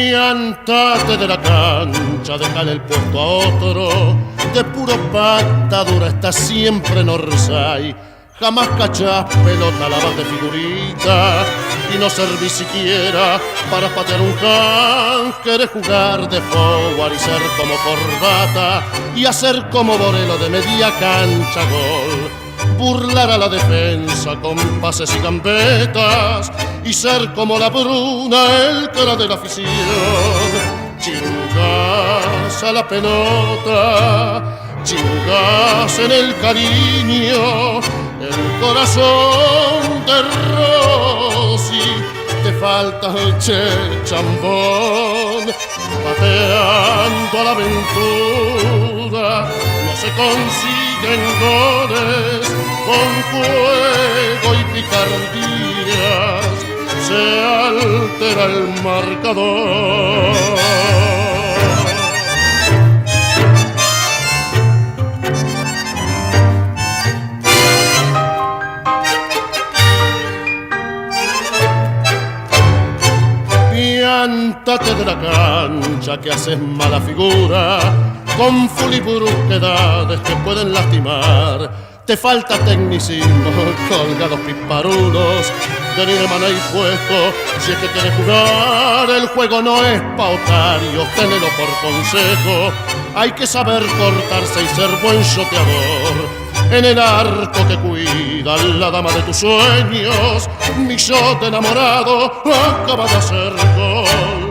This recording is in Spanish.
Piántate de la cancha, déjale el puesto a otro. De puro patadura está siempre en Orsay. Jamás cachás pelota, lavas de figurita y no servís siquiera para patear un can. Querés jugar de forward y ser como corbata y hacer como Borelo de media cancha gol. Burlar a la defensa con pases y gambetas y ser como la Bruna, el cara de la afición. Chingás a la pelota, chingás en el cariño, el corazón de Rossi, te falta el Che Chambón. Pateando a la aventura no se consiguen goles, con fuego y picardías se altera el marcador. Piántate de la cancha que haces mala figura, con full y brusquedades que pueden lastimar. Te falta tecnicismo, colgados piparulos, tener maná y puesto. Si es que quieres jugar, el juego no es pa' otarios, tenelo por consejo. Hay que saber cortarse y ser buen shoteador. En el arco que cuida la dama de tus sueños, mi shot enamorado acaba de hacer gol.